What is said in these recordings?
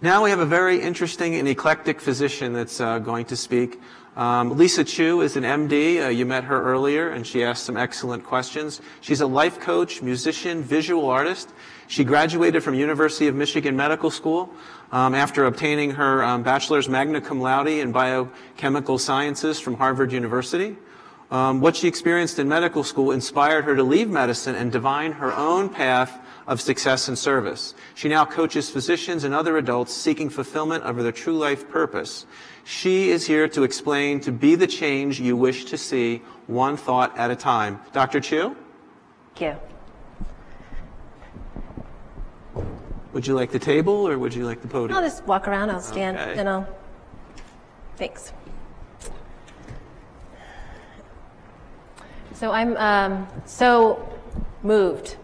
Now we have a very interesting and eclectic physician that's going to speak. Lisa Chu is an MD. You met her earlier, and she asked some excellent questions. She's a life coach, musician, visual artist. She graduated from University of Michigan Medical School after obtaining her bachelor's magna cum laude in biochemical sciences from Harvard University. What she experienced in medical school inspired her to leave medicine and divine her own path of success and service. She now coaches physicians and other adults seeking fulfillment of their true life purpose. She is here to explain, to be the change you wish to see, one thought at a time. Dr. Chu? Thank you. Would you like the table or would you like the podium? I'll just walk around, I'll stand, Okay. and I'll, thanks. So I'm so moved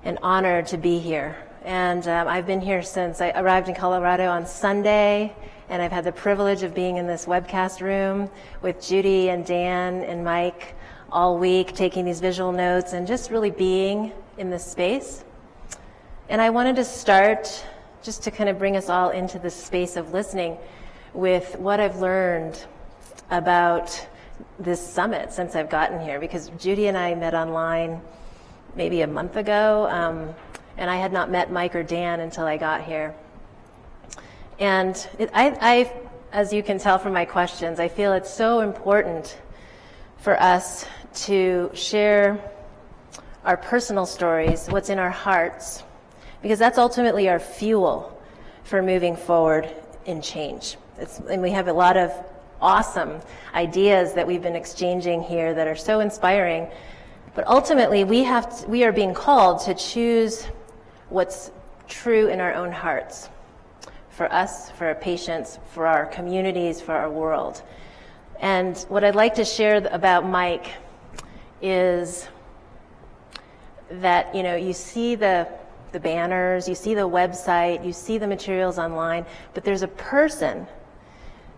and honored to be here. And I've been here since I arrived in Colorado on Sunday, and I've had the privilege of being in this webcast room with Judy and Dan and Mike all week, taking these visual notes and just really being in this space. And I wanted to start, just to kind of bring us all into this space of listening, with what I've learned about this summit since I've gotten here, because Judy and I met online maybe a month ago, and I had not met Mike or Dan until I got here. And I, as you can tell from my questions, I feel it's so important for us to share our personal stories, what's in our hearts, because that's ultimately our fuel for moving forward in change. And we have a lot of awesome ideas that we've been exchanging here that are so inspiring. But ultimately, we are being called to choose what's true in our own hearts, for us, for our patients, for our communities, for our world. And what I'd like to share about Mike is that, you see the banners, you see the website, you see the materials online, but there's a person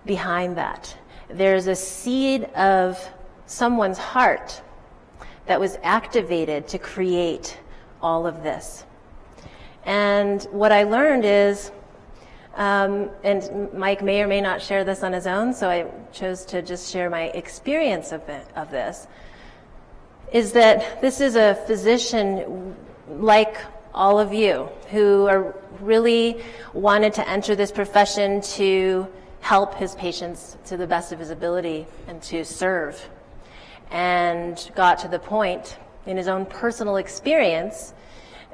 behind that. There's a seed of someone's heart that was activated to create all of this. And what I learned is, and Mike may or may not share this on his own, so I chose to just share my experience of this, is that this is a physician like all of you who are really wanted to enter this profession to help his patients to the best of his ability and to serve, and got to the point in his own personal experience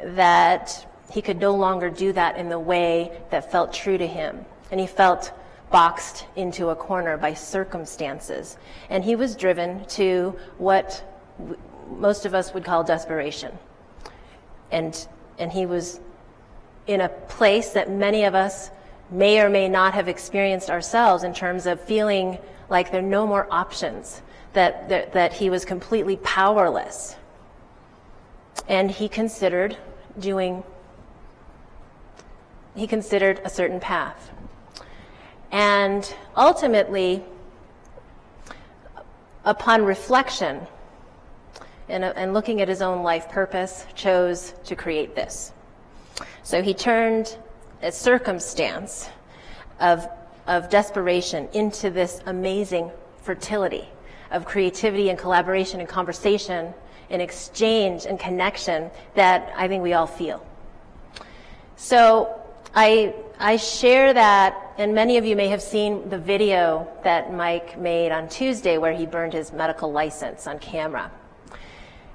that he could no longer do that in the way that felt true to him. And he felt boxed into a corner by circumstances. And he was driven to what most of us would call desperation. And he was in a place that many of us may or may not have experienced ourselves, in terms of feeling like there are no more options, that he was completely powerless. And he considered a certain path. And ultimately, upon reflection and looking at his own life purpose, chose to create this. So he turned a circumstance of desperation into this amazing fertility of creativity and collaboration and conversation and exchange and connection that I think we all feel. So I share that, and many of you may have seen the video that Mike made on Tuesday where he burned his medical license on camera.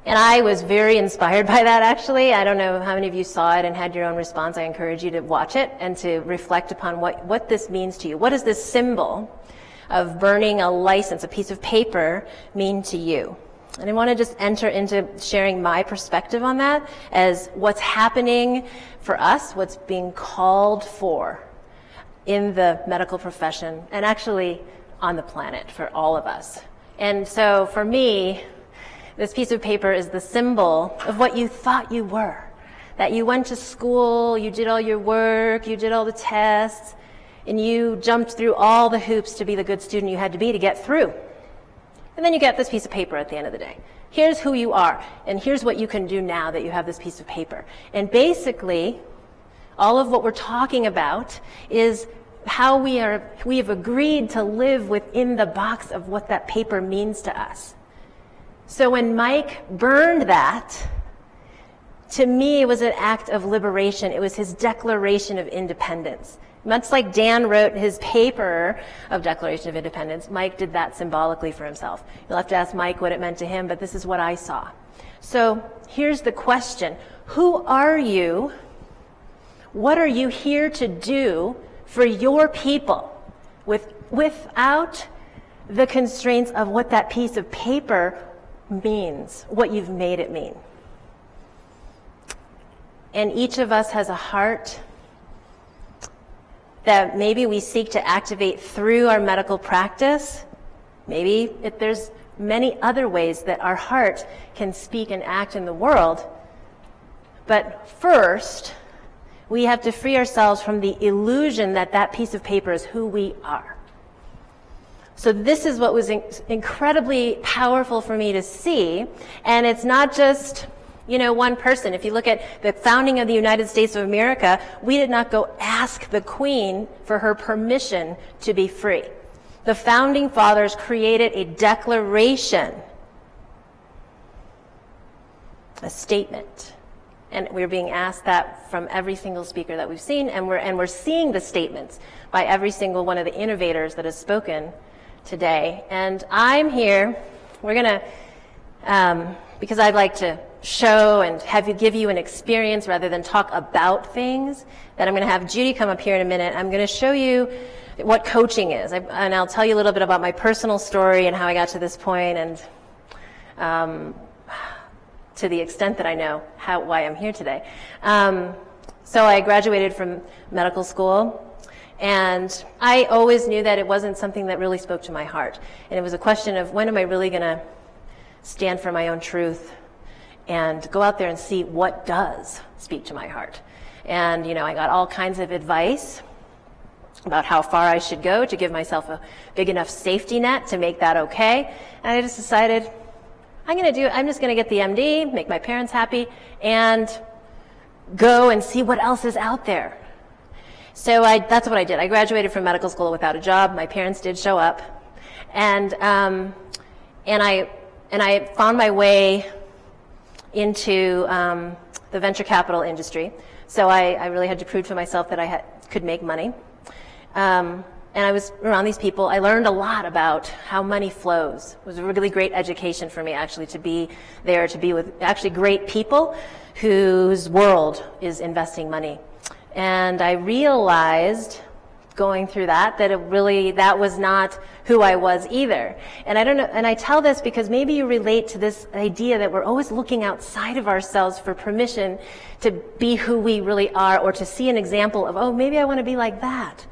And I was very inspired by that, actually. I don't know how many of you saw it and had your own response. I encourage you to watch it and to reflect upon what this means to you. What does this symbol of burning a license, a piece of paper, mean to you? And I want to just enter into sharing my perspective on that as what's happening for us, what's being called for in the medical profession, and actually on the planet for all of us. And so for me, this piece of paper is the symbol of what you thought you were, that you went to school, you did all your work, you did all the tests, and you jumped through all the hoops to be the good student you had to be to get through. And then you get this piece of paper at the end of the day. Here's who you are, and here's what you can do now that you have this piece of paper. And basically, All of what we're talking about is how we have agreed to live within the box of what that paper means to us. So when Mike burned that, to me, it was an act of liberation. It was his declaration of independence. Much like Dan wrote his paper of Declaration of Independence, Mike did that symbolically for himself. You'll have to ask Mike what it meant to him, but this is what I saw. So here's the question. Who are you? What are you here to do for your people without the constraints of what that piece of paper means, what you've made it mean? And each of us has a heart that maybe we seek to activate through our medical practice. Maybe there's many other ways that our heart can speak and act in the world. But first, we have to free ourselves from the illusion that that piece of paper is who we are. So this is what was incredibly powerful for me to see. And it's not just, one person. If you look at the founding of the United States of America, we did not go ask the Queen for her permission to be free. The founding fathers created a declaration, a statement. And we're being asked that from every single speaker that we've seen, and we're seeing the statements by every single one of the innovators that has spoken today. And I'm here, we're going to, because I'd like to show and give you an experience rather than talk about things, that I'm going to have Judy come up here in a minute. I'm going to show you what coaching is, and I'll tell you a little bit about my personal story and how I got to this point, and to the extent that I know why I'm here today. So I graduated from medical school, and I always knew that it wasn't something that really spoke to my heart. And it was a question of, when am I really going to stand for my own truth and go out there and see what does speak to my heart? And, I got all kinds of advice about how far I should go to give myself a big enough safety net to make that okay. And I just decided, I'm just going to get the MD, make my parents happy, and go and see what else is out there. So that's what I did. I graduated from medical school without a job. My parents did show up, and I found my way into the venture capital industry. So I really had to prove to myself that I could make money. And I was around these people. I learned a lot about how money flows. It was a really great education for me, actually, to be there, to be with actually great people whose world is investing money. And I realized, going through that that was not who I was either. And I don't know, and I tell this because maybe you relate to this idea that we're always looking outside of ourselves for permission to be who we really are, or to see an example of, oh, maybe I want to be like that.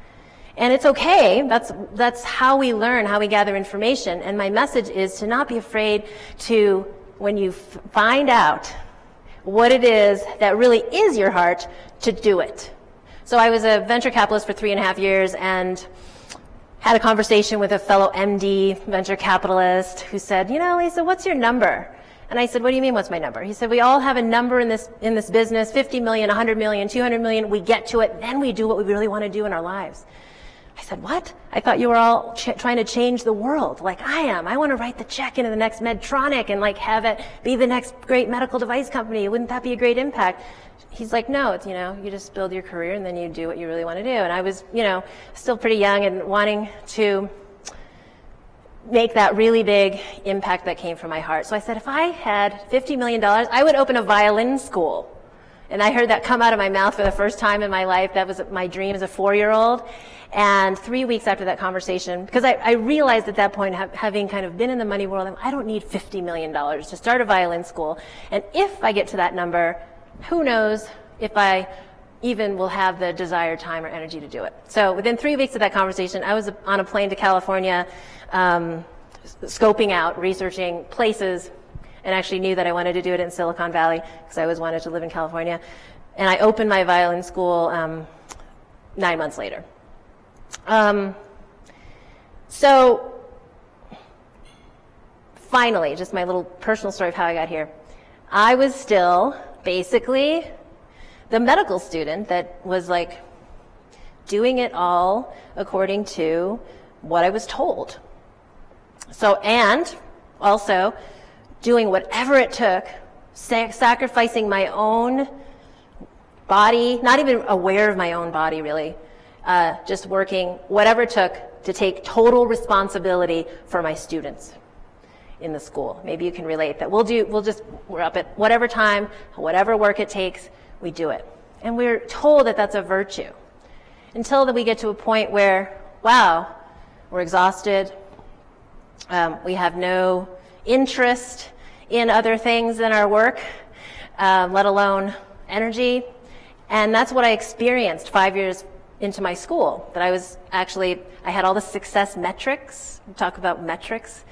And it's okay. That's how we learn, how we gather information. And my message is to not be afraid to, when you find out what it is that really is your heart, to do it. So I was a venture capitalist for 3.5 years, and had a conversation with a fellow MD venture capitalist who said, Lisa, what's your number? And I said, what do you mean, what's my number? He said, we all have a number in this business, 50 million, 100 million, 200 million. We get to it, then we do what we really want to do in our lives. I said, what? I thought you were all trying to change the world like I am. I want to write the check into the next Medtronic and have it be the next great medical device company. Wouldn't that be a great impact? He's like, no, it's, you just build your career and then you do what you really want to do. And I was, still pretty young and wanting to make that really big impact that came from my heart. So I said, if I had $50 million, I would open a violin school. And I heard that come out of my mouth for the first time in my life. That was my dream as a 4-year-old. And 3 weeks after that conversation, because I realized at that point, having kind of been in the money world, I don't need $50 million to start a violin school. And if I get to that number, who knows if I even will have the desired time or energy to do it. So within 3 weeks of that conversation, I was on a plane to California, scoping out, researching places, and actually knew that I wanted to do it in Silicon Valley because I always wanted to live in California. And I opened my violin school 9 months later. So finally, just my little personal story of how I got here. I was still basically the medical student that was like doing it all according to what I was told. So, and also doing whatever it took, sacrificing my own body, not even aware of my own body really, just working whatever it took to take total responsibility for my students in the school. Maybe you can relate that. We're up at whatever time, whatever work it takes, we do it. And we're told that that's a virtue. Until that we get to a point where, wow, we're exhausted, we have no interest in other things than our work, let alone energy. And that's what I experienced 5 years into my school, that I had all the success metrics. We talk about metrics.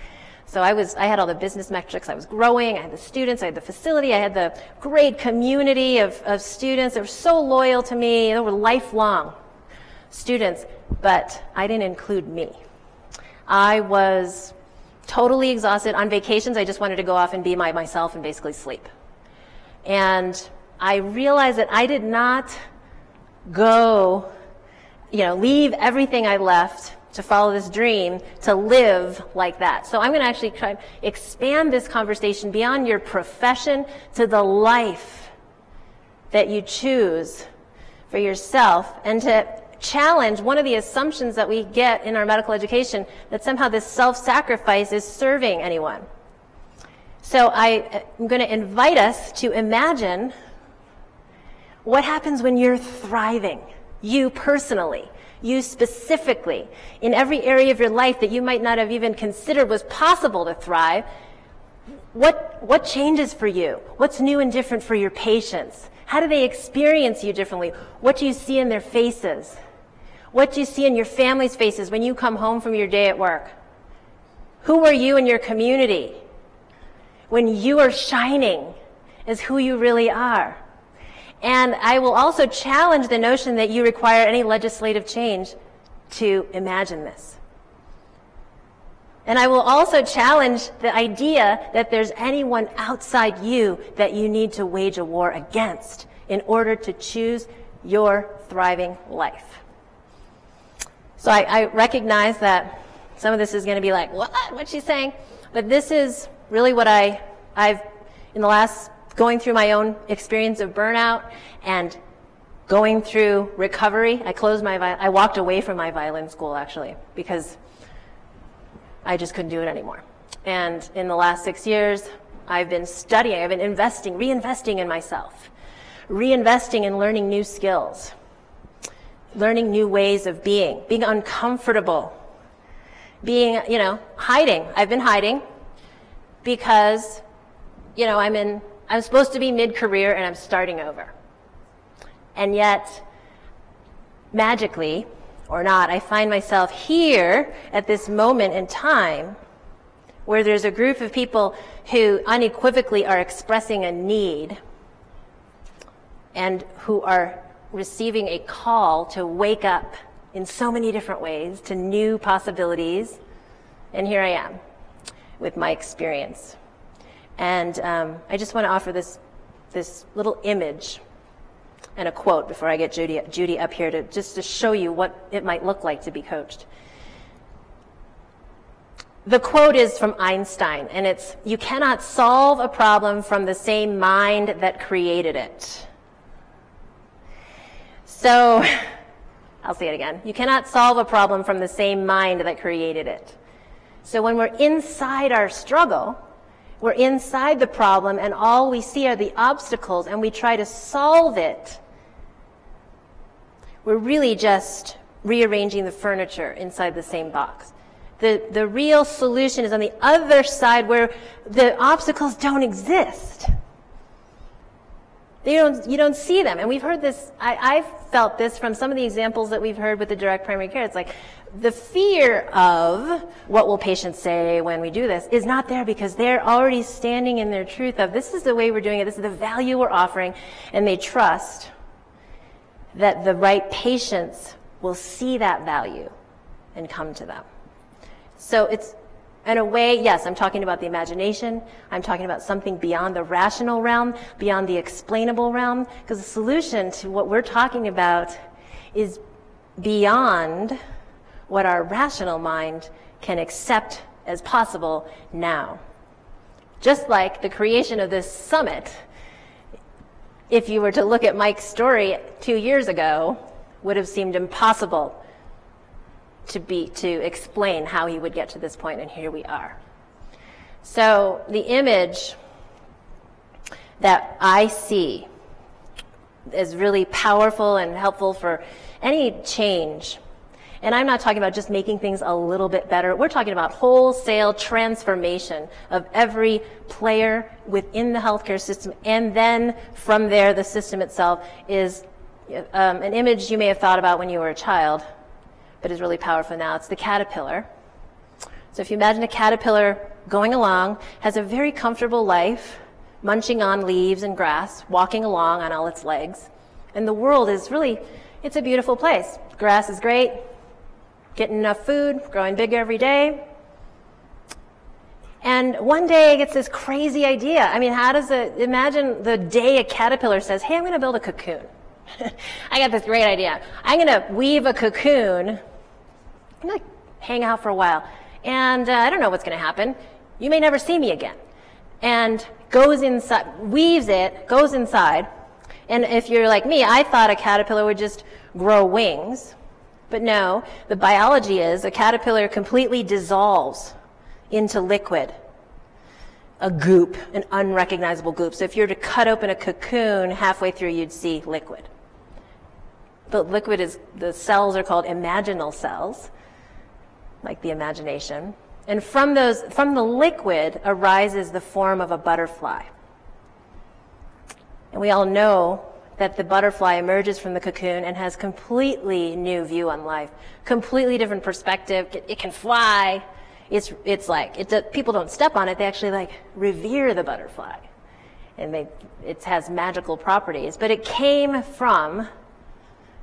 So I had all the business metrics. I was growing. I had the students. I had the facility. I had the great community of students that were so loyal to me. They were lifelong students, but I didn't include me. I was totally exhausted. On vacations, I just wanted to go off and be myself and basically sleep. And I realized that I did not go, leave everything I left to follow this dream, to live like that. So I'm going to actually try to expand this conversation beyond your profession to the life that you choose for yourself, and to challenge one of the assumptions that we get in our medical education, that somehow this self-sacrifice is serving anyone. So I'm going to invite us to imagine what happens when you're thriving, you personally, you specifically, in every area of your life that you might not have even considered was possible to thrive. What changes for you? What's new and different for your patients? How do they experience you differently? What do you see in their faces? What do you see in your family's faces when you come home from your day at work? Who are you in your community when you are shining as who you really are? And I will also challenge the notion that you require any legislative change to imagine this. And I will also challenge the idea that there's anyone outside you that you need to wage a war against in order to choose your thriving life. So I recognize that some of this is going to be like, what's she saying? But this is really what I've, in the last, going through my own experience of burnout and going through recovery. I walked away from my violin school, actually, because I just couldn't do it anymore. And in the last 6 years, I've been studying, I've been reinvesting in myself, reinvesting in learning new skills, learning new ways of being uncomfortable, hiding. I've been hiding because, I'm supposed to be mid-career and I'm starting over. And yet, magically, or not, I find myself here at this moment in time where there's a group of people who unequivocally are expressing a need and who are receiving a call to wake up in so many different ways to new possibilities. And here I am with my experience. And I just want to offer this little image and a quote before I get Judy up here to show you what it might look like to be coached. The quote is from Einstein, and it's, "You cannot solve a problem from the same mind that created it." So, I'll say it again. You cannot solve a problem from the same mind that created it. So when we're inside our struggle, we're inside the problem, and all we see are the obstacles, and we try to solve it, we're really just rearranging the furniture inside the same box. The real solution is on the other side, where the obstacles don't exist. You don't see them. And we've heard this, I've felt this from some of the examples that we've heard with the direct primary care. It's like the fear of what will patients say when we do this is not there, because they're already standing in their truth of, this is the way we're doing it, this is the value we're offering, and they trust that the right patients will see that value and come to them. So In a way, yes, I'm talking about the imagination. I'm talking about something beyond the rational realm, beyond the explainable realm, because the solution to what we're talking about is beyond what our rational mind can accept as possible now. Just like the creation of this summit, if you were to look at Mike's story 2 years ago, would have seemed impossible to explain how he would get to this point, and here we are. So the image that I see is really powerful and helpful for any change. And I'm not talking about just making things a little bit better. We're talking about wholesale transformation of every player within the healthcare system. And then from there, the system itself is an image you may have thought about when you were a child, but is really powerful now. It's the caterpillar. So if you imagine a caterpillar going along, has a very comfortable life, munching on leaves and grass, walking along on all its legs. And the world is really, it's a beautiful place. Grass is great, getting enough food, growing bigger every day. And one day it gets this crazy idea. I mean, imagine the day a caterpillar says, hey, I'm going to build a cocoon. I got this great idea. I'm going to weave a cocoon. I'm going to hang out for a while. And I don't know what's going to happen. You may never see me again. And goes inside, weaves it, goes inside. And if you're like me, I thought a caterpillar would just grow wings. But no, the biology is a caterpillar completely dissolves into liquid, a goop, an unrecognizable goop. So if you were to cut open a cocoon, halfway through you'd see liquid. The liquid is, the cells are called imaginal cells, like the imagination. And from the liquid arises the form of a butterfly. And we all know that the butterfly emerges from the cocoon and has completely new view on life, completely different perspective. It can fly. It's like, people don't step on it. They actually like revere the butterfly. And it has magical properties. But it came from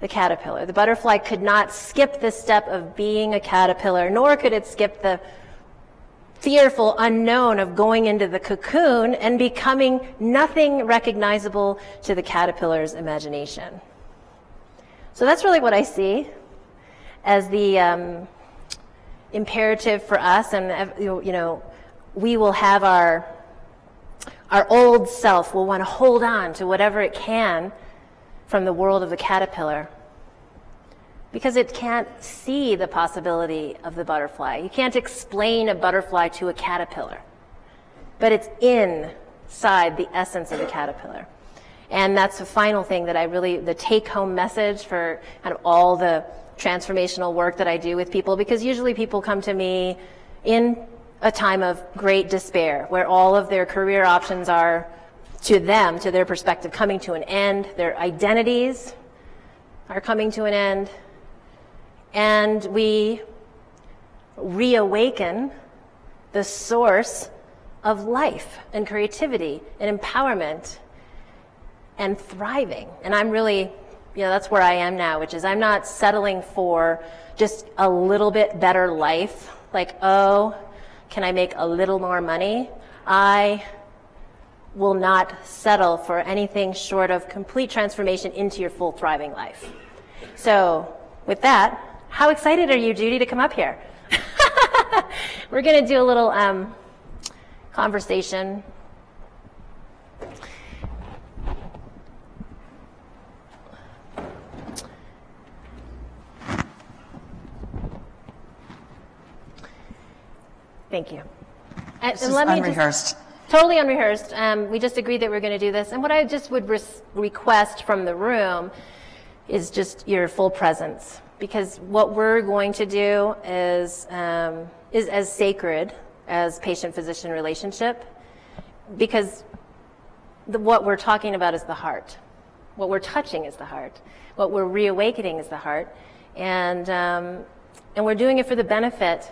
the caterpillar. The butterfly could not skip the step of being a caterpillar, nor could it skip the fearful unknown of going into the cocoon and becoming nothing recognizable to the caterpillar's imagination. So that's really what I see as the imperative for us. And we will have our old self will want to hold on to whatever it can from the world of the caterpillar, because it can't see the possibility of the butterfly. You can't explain a butterfly to a caterpillar, but it's inside the essence of the caterpillar. And that's the final thing that the take-home message for kind of all the transformational work that I do with people, because usually people come to me in a time of great despair, where all of their career options are, to their perspective, coming to an end. Their identities are coming to an end. And we reawaken the source of life and creativity and empowerment and thriving. And I'm really, that's where I am now, which is I'm not settling for just a little bit better life. Like, oh, can I make a little more money? I will not settle for anything short of complete transformation into your full thriving life. So with that, how excited are you, Judy, to come up here? We're going to do a little conversation. Thank you. This is unrehearsed. Totally unrehearsed. We just agreed that we're going to do this. And what I just would request from the room is just your full presence. Because what we're going to do is as sacred as patient-physician relationship. Because what we're talking about is the heart. What we're touching is the heart. What we're reawakening is the heart. And we're doing it for the benefit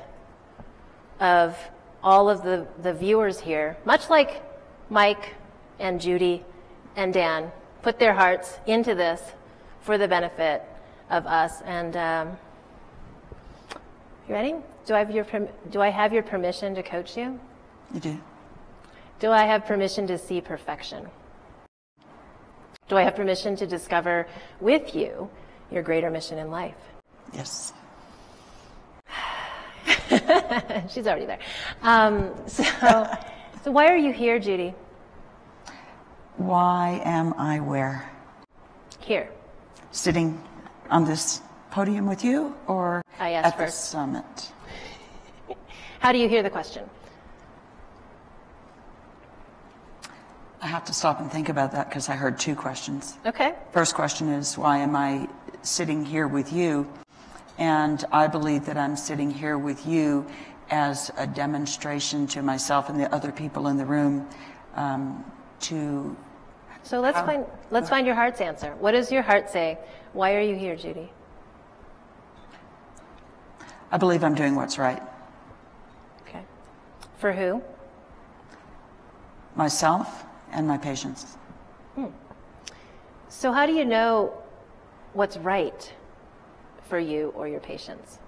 of all of the viewers here, much like Mike and Judy and Dan put their hearts into this for the benefit of us. And you ready? do I have your permission to coach you? You do. Do I have permission to see perfection? Do I have permission to discover with you your greater mission in life? Yes. She's already there. So why are you here, Judy? Why am I where? Here. Sitting on this podium with you, or I asked at the first. summit? How do you hear the question? I have to stop and think about that because I heard two questions. Okay. First question is, why am I sitting here with you? And I believe that I'm sitting here with you as a demonstration to myself and the other people in the room to... So let's find your heart's answer. What does your heart say? Why are you here, Judy? I believe I'm doing what's right. Okay. For who? Myself and my patients. So how do you know what's right for you or your patients?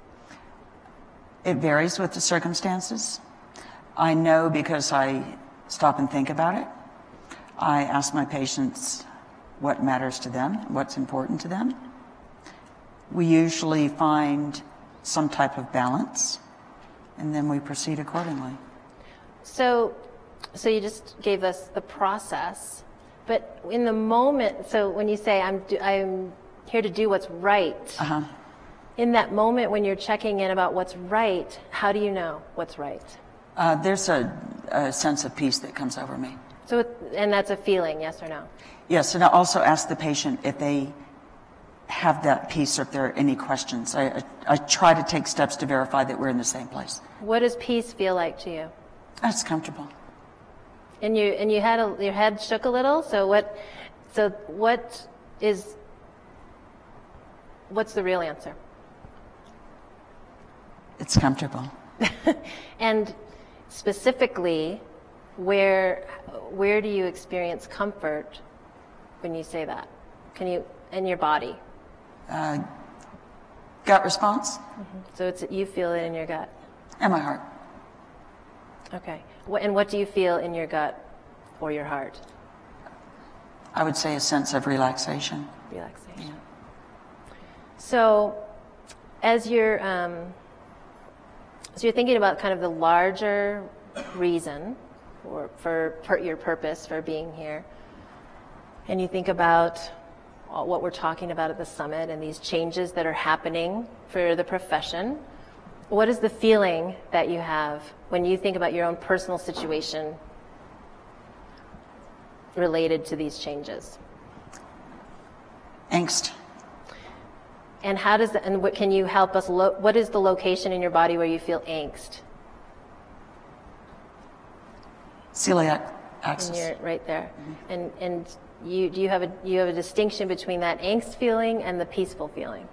It varies with the circumstances. I know because I stop and think about it. I ask my patients what matters to them, what's important to them. We usually find some type of balance, and then we proceed accordingly. So you just gave us the process, but in the moment, so when you say I'm here to do what's right, in that moment when you're checking in about what's right, how do you know what's right? There's a sense of peace that comes over me. So, and that's a feeling, yes or no? Yes, and I also ask the patient if they have that peace or if there are any questions. I try to take steps to verify that we're in the same place. What does peace feel like to you? That's comfortable. And you had your head shook a little. What's the real answer? It's comfortable. And specifically, where do you experience comfort when you say that? Can you in your body? Gut response. So you feel it in your gut. And my heart. Okay. And what do you feel in your gut or your heart? I would say a sense of relaxation. Relaxation. Yeah. So, as you're thinking about kind of the larger reason for your purpose for being here, and you think about what we're talking about at the summit and these changes that are happening for the profession, what is the feeling that you have when you think about your own personal situation related to these changes? Angst. And how does that, and what can you help us, what is the location in your body where you feel angst? Celiac axis. And you're right there. And do you have a distinction between that angst feeling and the peaceful feeling?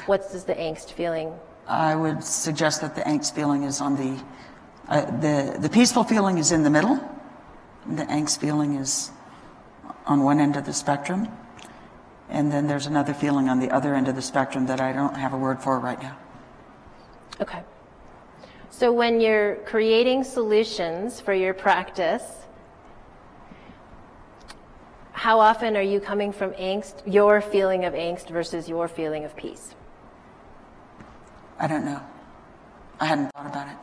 What's the angst feeling? I would suggest that the angst feeling is on the peaceful feeling is in the middle. The angst feeling is on one end of the spectrum. And then there's another feeling on the other end of the spectrum that I don't have a word for right now. Okay. So when you're creating solutions for your practice, how often are you coming from angst, your feeling of angst versus your feeling of peace? I don't know. I hadn't thought about it.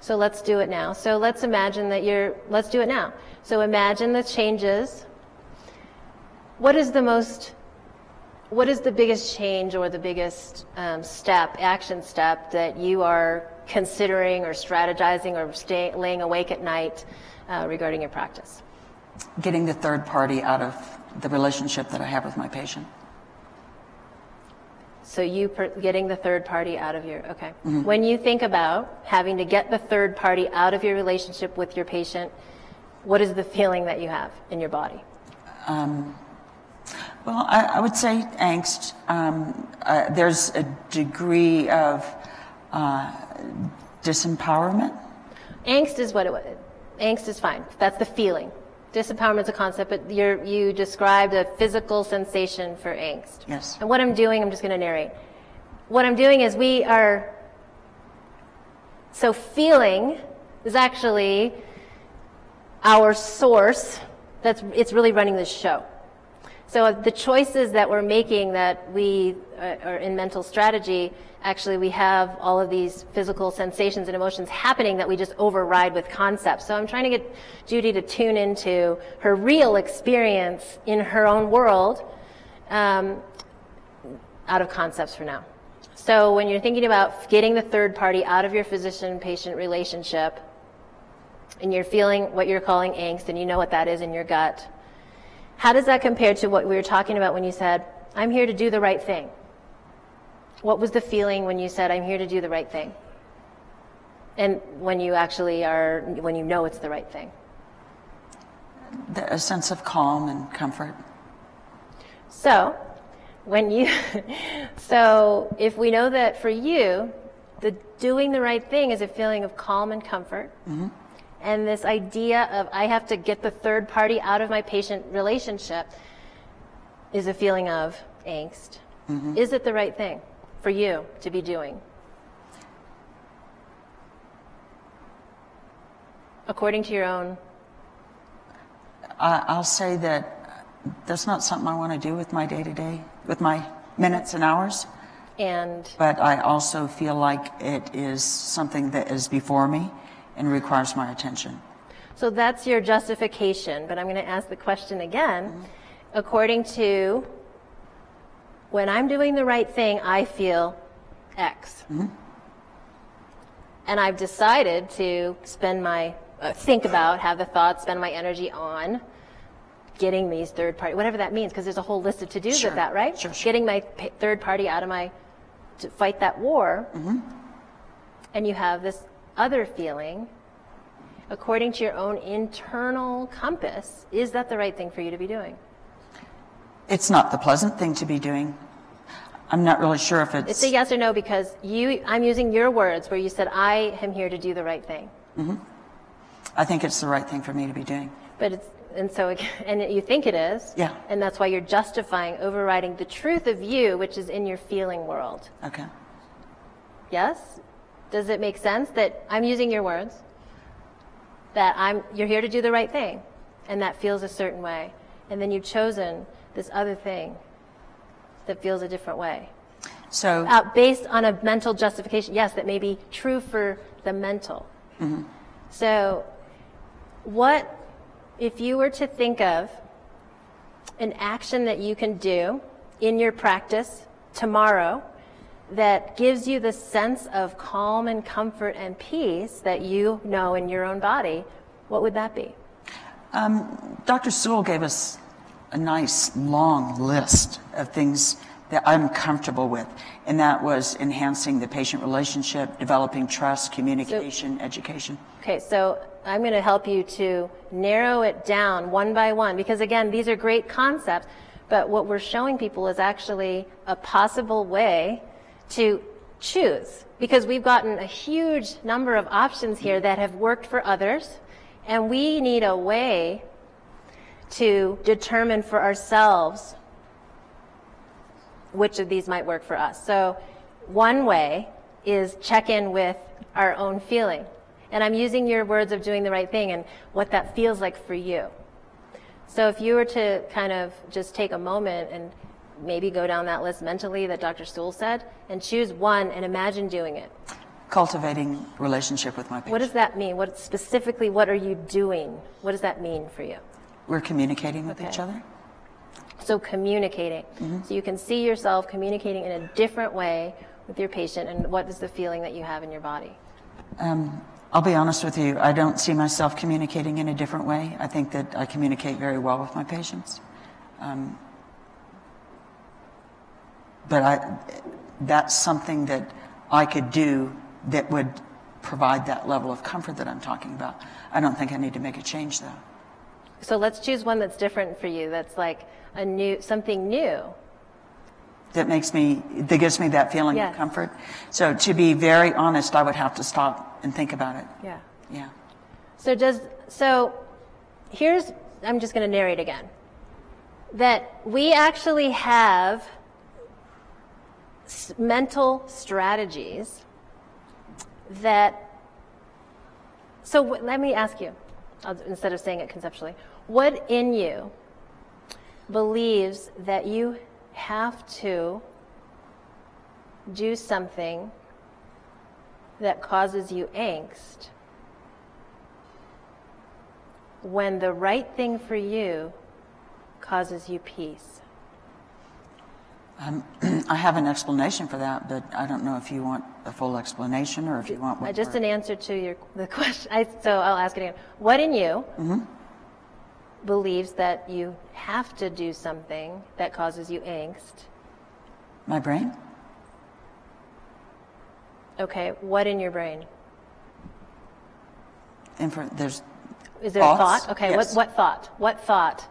So let's do it now. So let's imagine that let's do it now. So imagine the changes. What is the biggest change or the biggest action step that you are considering or strategizing or laying awake at night regarding your practice? Getting the third party out of the relationship that I have with my patient. So getting the third party out of your, okay. Mm-hmm. When you think about having to get the third party out of your relationship with your patient, what is the feeling that you have in your body? Well, I would say angst. There's a degree of disempowerment. Angst is angst is fine. That's the feeling. Disempowerment is a concept, but you described a physical sensation for angst. Yes. And what I'm doing, I'm just going to narrate. What I'm doing is we are So feeling is actually our source. It's really running this show. So the choices that we're making that we are in mental strategy, actually we have all of these physical sensations and emotions happening that we just override with concepts. So I'm trying to get Judy to tune into her real experience in her own world out of concepts for now. So when you're thinking about getting the third party out of your physician-patient relationship, and you're feeling what you're calling angst, and you know what that is in your gut, how does that compare to what we were talking about when you said, I'm here to do the right thing? What was the feeling when you said, I'm here to do the right thing? And when you actually are, when you know it's the right thing? A sense of calm and comfort. So, so if we know that for you, the doing the right thing is a feeling of calm and comfort, and this idea of I have to get the third party out of my patient relationship is a feeling of angst. Is it the right thing for you to be doing? According to your own... I'll say that that's not something I want to do with my day-to-day, with my minutes and hours. And... But I also feel like it is something that is before me and requires my attention. So that's your justification, but I'm going to ask the question again. According to, when I'm doing the right thing, I feel X. And I've decided to spend my, think about, have the thoughts, spend my energy on getting these third party, whatever that means, because there's a whole list of to-dos with that, right? Sure. Getting my third party out of my, to fight that war. And you have this other feeling, according to your own internal compass, is that the right thing for you to be doing? It's not the pleasant thing to be doing. I'm not really sure if it's... It's a yes or no, because I'm using your words where you said, I am here to do the right thing. I think it's the right thing for me to be doing. But it's, and you think it is. Yeah. And that's why you're justifying overriding the truth of you, which is in your feeling world. Okay. Yes? Does it make sense that I'm using your words? That you're here to do the right thing, and that feels a certain way. And then you've chosen this other thing that feels a different way. So... based on a mental justification, yes, that may be true for the mental. So what, if you were to think of an action that you can do in your practice tomorrow that gives you the sense of calm and comfort and peace that you know in your own body, what would that be? Dr. Sewell gave us a nice long list of things that I'm comfortable with, and that was enhancing the patient relationship, developing trust, communication, education. Okay, so I'm going to help you to narrow it down one by one, because again, these are great concepts, but what we're showing people is actually a possible way to choose, because we've gotten a huge number of options here that have worked for others, and we need a way to determine for ourselves which of these might work for us. So one way is check in with our own feeling. And I'm using your words of doing the right thing and what that feels like for you. So if you were to kind of just take a moment and maybe go down that list mentally that Dr. Sewell said and choose one and imagine doing it. Cultivating relationship with my patient. What does that mean? What specifically, what are you doing? What does that mean for you? We're communicating with each other. So communicating. So you can see yourself communicating in a different way with your patient, and what is the feeling that you have in your body? I'll be honest with you, I don't see myself communicating in a different way. I think that I communicate very well with my patients. But that's something that I could do that would provide that level of comfort that I'm talking about. I don't think I need to make a change, though. So let's choose one that's different for you, that's like something new. That gives me that feeling of comfort. So to be very honest, I would have to stop and think about it. Yeah. Yeah. I'm just going to narrate again. That we actually have mental strategies that So let me ask you, instead of saying it conceptually, what in you believes that you have to do something that causes you angst when the right thing for you causes you peace? I have an explanation for that, but I don't know if you want a full explanation or if you want one. Just an answer to the question. So I'll ask it again. What in you believes that you have to do something that causes you angst? My brain? Okay. What in your brain? There's Is there thoughts? a thought? Okay. Yes. What thought? What thought?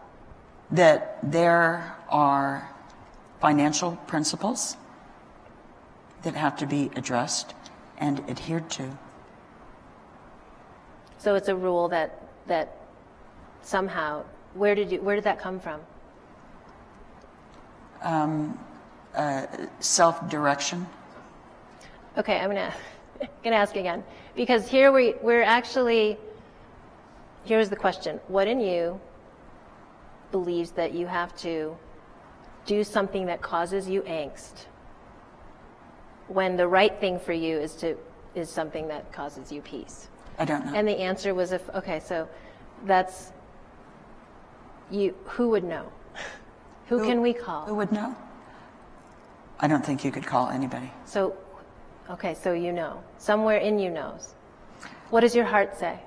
That there are financial principles that have to be addressed and adhered to. So it's a rule that somehow, where did that come from? Self-direction. Okay, I'm gonna ask again, because here we're actually, here's the question: what in you believes that you have to do something that causes you angst when the right thing for you is something that causes you peace? I don't know. And the answer was okay, so that's you. Who would know? Who can we call? Who would know? I don't think you could call anybody. So, okay, so you know. Somewhere in you knows. What does your heart say?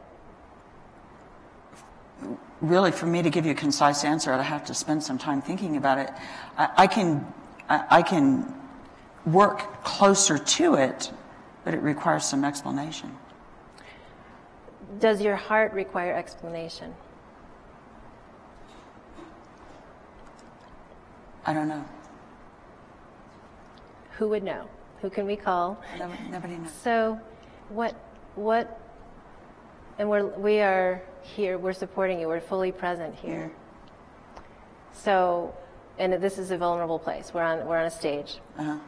Really, for me to give you a concise answer, I'd have to spend some time thinking about it. I can work closer to it, but it requires some explanation. Does your heart require explanation? I don't know. Who would know? Who can we call? Nobody knows. So, what, and we are here, we're supporting you, we're fully present here. So, and this is a vulnerable place, we're on a stage. Uh-huh.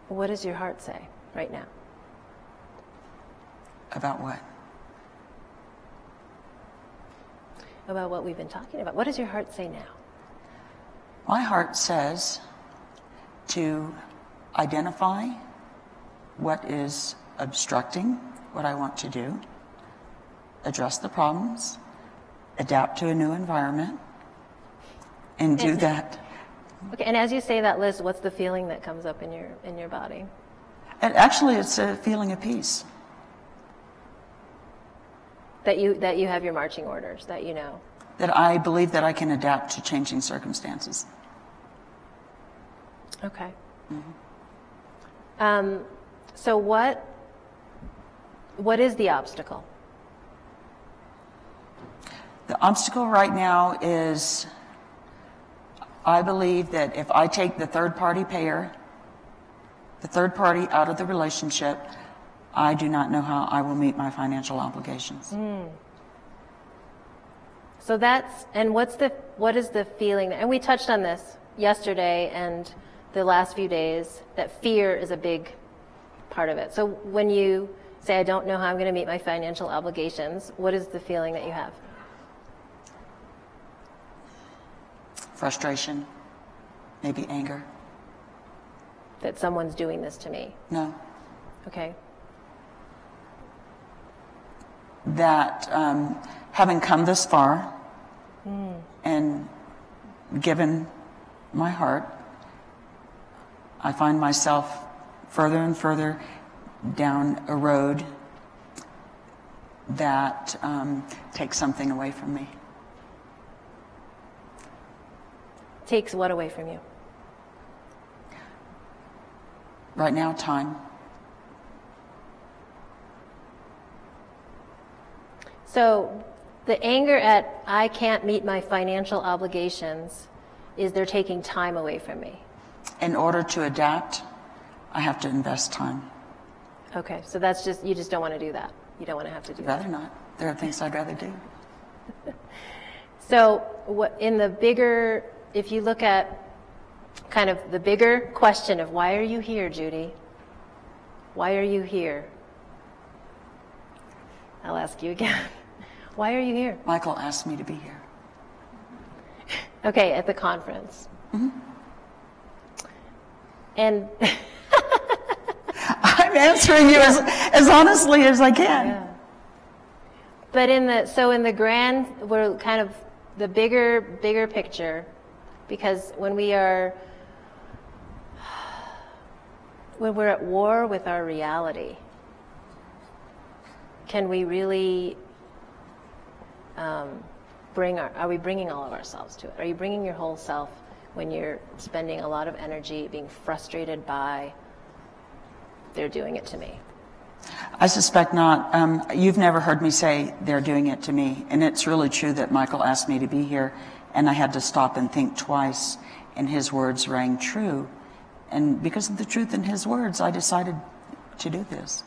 What does your heart say right now? About what? About what we've been talking about. What does your heart say now? My heart says to identify what is obstructing what I want to do, address the problems, adapt to a new environment, and do that. Okay, and as you say that, Liz, what's the feeling that comes up in your body? And actually, it's a feeling of peace. That you have your marching orders, that you know. That I believe that I can adapt to changing circumstances. Okay. So what is the obstacle? The obstacle right now is, I believe that if I take the third-party payer, the third party out of the relationship, I do not know how I will meet my financial obligations. So what is the feeling? And we touched on this yesterday and the last few days, that fear is a big part of it. So when you say, I don't know how I'm going to meet my financial obligations, what is the feeling that you have? Frustration, maybe anger. That someone's doing this to me? No. Okay. That having come this far and given my heart, I find myself further and further down a road that takes something away from me. Takes what away from you? Right now, time. So the anger at I can't meet my financial obligations is they're taking time away from me. In order to adapt, I have to invest time. Okay, so that's just, you just don't want to do that. You don't want to have to do I'd rather not. There are things I'd rather do. So if you look at kind of the bigger question of why are you here, Judy? Why are you here? I'll ask you again. Why are you here? Michael asked me to be here. Okay, at the conference. And I'm answering you as honestly as I can. yeah. But in the grand, we're kind of the bigger picture, because when we're at war with our reality, can we really are we bringing all of ourselves to it? Are you bringing your whole self when you're spending a lot of energy being frustrated by, they're doing it to me? I suspect not. You've never heard me say they're doing it to me. And it's really true that Michael asked me to be here, and I had to stop and think twice, and his words rang true. And because of the truth in his words, I decided to do this.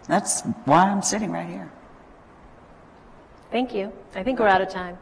That's why I'm sitting right here. Thank you. I think we're out of time.